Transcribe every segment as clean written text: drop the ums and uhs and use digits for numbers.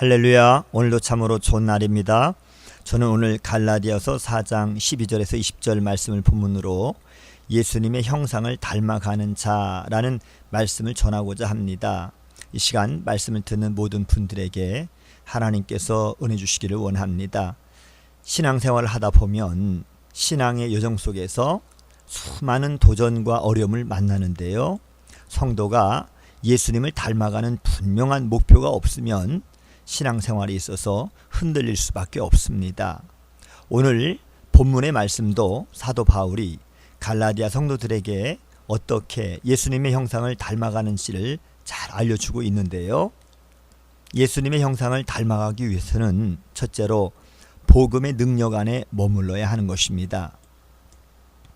할렐루야. 오늘도 참으로 좋은 날입니다. 저는 오늘 갈라디아서 4장 12절에서 20절 말씀을 본문으로 예수님의 형상을 닮아가는 자라는 말씀을 전하고자 합니다. 이 시간 말씀을 듣는 모든 분들에게 하나님께서 은혜 주시기를 원합니다. 신앙생활을 하다 보면 신앙의 여정 속에서 수많은 도전과 어려움을 만나는데요. 성도가 예수님을 닮아가는 분명한 목표가 없으면 신앙생활에 있어서 흔들릴 수밖에 없습니다. 오늘 본문의 말씀도 사도 바울이 갈라디아 성도들에게 어떻게 예수님의 형상을 닮아가는지를 잘 알려주고 있는데요. 예수님의 형상을 닮아가기 위해서는 첫째로 복음의 능력 안에 머물러야 하는 것입니다.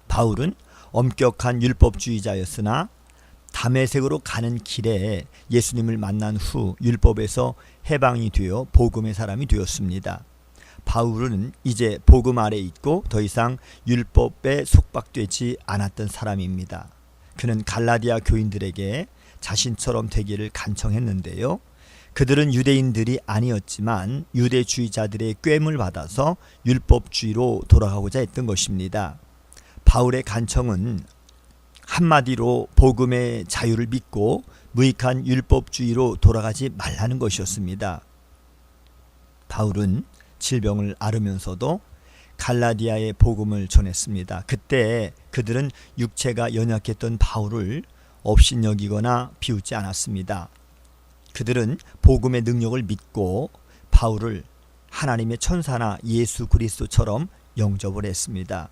바울은 엄격한 율법주의자였으나 다메섹으로 가는 길에 예수님을 만난 후 율법에서 해방이 되어 복음의 사람이 되었습니다. 바울은 이제 복음 아래 있고 더 이상 율법에 속박되지 않았던 사람입니다. 그는 갈라디아 교인들에게 자신처럼 되기를 간청했는데요. 그들은 유대인들이 아니었지만 유대주의자들의 꿰을 받아서 율법주의로 돌아가고자 했던 것입니다. 바울의 간청은 한마디로 복음의 자유를 믿고 무익한 율법주의로 돌아가지 말라는 것이었습니다. 바울은 질병을 앓으면서도 갈라디아의 복음을 전했습니다. 그때 그들은 육체가 연약했던 바울을 업신여기거나 비웃지 않았습니다. 그들은 복음의 능력을 믿고 바울을 하나님의 천사나 예수 그리스도처럼 영접을 했습니다.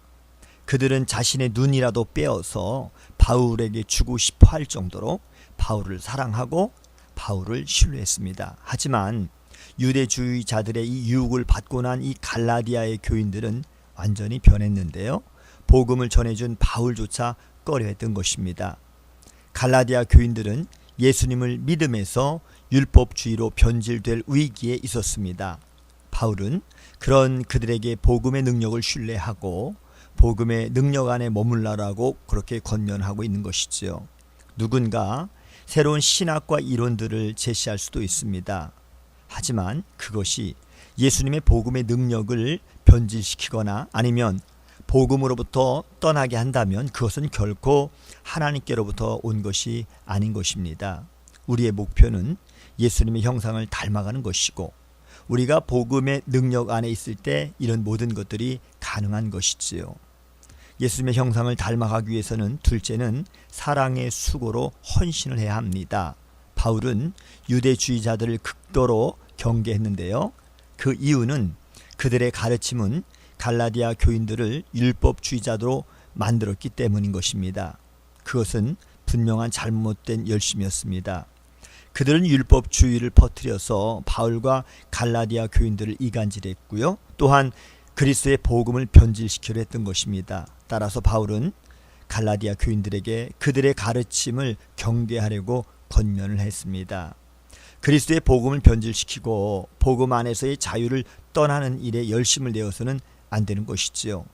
그들은 자신의 눈이라도 빼어서 바울에게 주고 싶어 할 정도로 바울을 사랑하고 바울을 신뢰했습니다. 하지만 유대주의자들의 이 유혹을 받고 난 이 갈라디아의 교인들은 완전히 변했는데요. 복음을 전해준 바울조차 꺼려했던 것입니다. 갈라디아 교인들은 예수님을 믿음에서 율법주의로 변질될 위기에 있었습니다. 바울은 그런 그들에게 복음의 능력을 신뢰하고 복음의 능력 안에 머물라라고 그렇게 권면하고 있는 것이지요. 누군가 새로운 신학과 이론들을 제시할 수도 있습니다. 하지만 그것이 예수님의 복음의 능력을 변질시키거나 아니면 복음으로부터 떠나게 한다면 그것은 결코 하나님께로부터 온 것이 아닌 것입니다. 우리의 목표는 예수님의 형상을 닮아가는 것이고 우리가 복음의 능력 안에 있을 때 이런 모든 것들이 가능한 것이지요. 예수님의 형상을 닮아가기 위해서는 둘째는 사랑의 수고로 헌신을 해야 합니다. 바울은 유대주의자들을 극도로 경계했는데요. 그 이유는 그들의 가르침은 갈라디아 교인들을 율법주의자로 만들었기 때문인 것입니다. 그것은 분명한 잘못된 열심이었습니다. 그들은 율법주의를 퍼뜨려서 바울과 갈라디아 교인들을 이간질했고요. 또한 그리스도의 복음을 변질시키려 했던 것입니다. 따라서 바울은 갈라디아 교인들에게 그들의 가르침을 경계하려고 권면을 했습니다. 그리스도의 복음을 변질시키고 복음 안에서의 자유를 떠나는 일에 열심을 내어서는 안 되는 것이지요.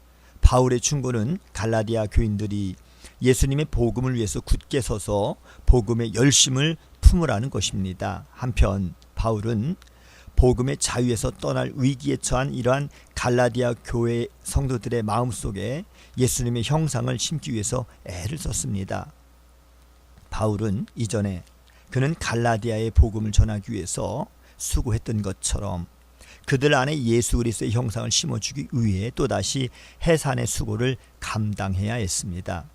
바울의 충고는 갈라디아 교인들이 예수님의 복음을 위해서 굳게 서서 복음의 열심을 품으라는 것입니다. 한편 바울은 복음의 자유에서 떠날 위기에 처한 이러한 갈라디아 교회 성도들의 마음속에 예수님의 형상을 심기 위해서 애를 썼습니다. 바울은 이전에 그는 갈라디아의 복음을 전하기 위해서 수고했던 것처럼 그들 안에 예수 그리스도의 형상을 심어주기 위해 또다시 해산의 수고를 감당해야 했습니다.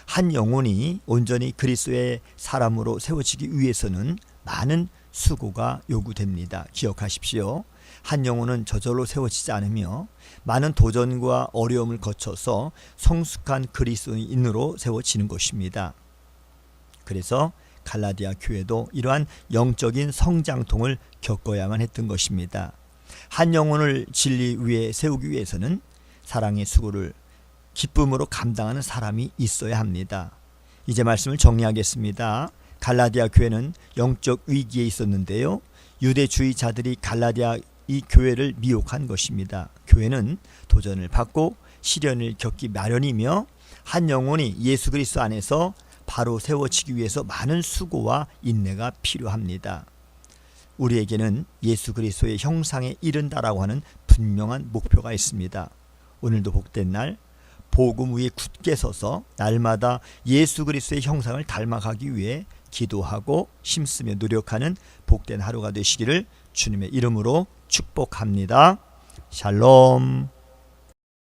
한 영혼이 온전히 그리스도의 사람으로 세워지기 위해서는 많은 수고가 요구됩니다. 기억하십시오. 한 영혼은 저절로 세워지지 않으며 많은 도전과 어려움을 거쳐서 성숙한 그리스도인으로 세워지는 것입니다. 그래서 갈라디아 교회도 이러한 영적인 성장통을 겪어야만 했던 것입니다. 한 영혼을 진리 위에 세우기 위해서는 사랑의 수고를 기쁨으로 감당하는 사람이 있어야 합니다. 이제 말씀을 정리하겠습니다. 갈라디아 교회는 영적 위기에 있었는데요. 유대주의자들이 갈라디아 이 교회를 미혹한 것입니다. 교회는 도전을 받고 시련을 겪기 마련이며 한 영혼이 예수 그리스도 안에서 바로 세워지기 위해서 많은 수고와 인내가 필요합니다. 우리에게는 예수 그리스도의 형상에 이른다라고 하는 분명한 목표가 있습니다. 오늘도 복된 날, 복음 위에 굳게 서서 날마다 예수 그리스도의 형상을 닮아가기 위해 기도하고 힘쓰며 노력하는 복된 하루가 되시기를 주님의 이름으로 축복합니다. 샬롬.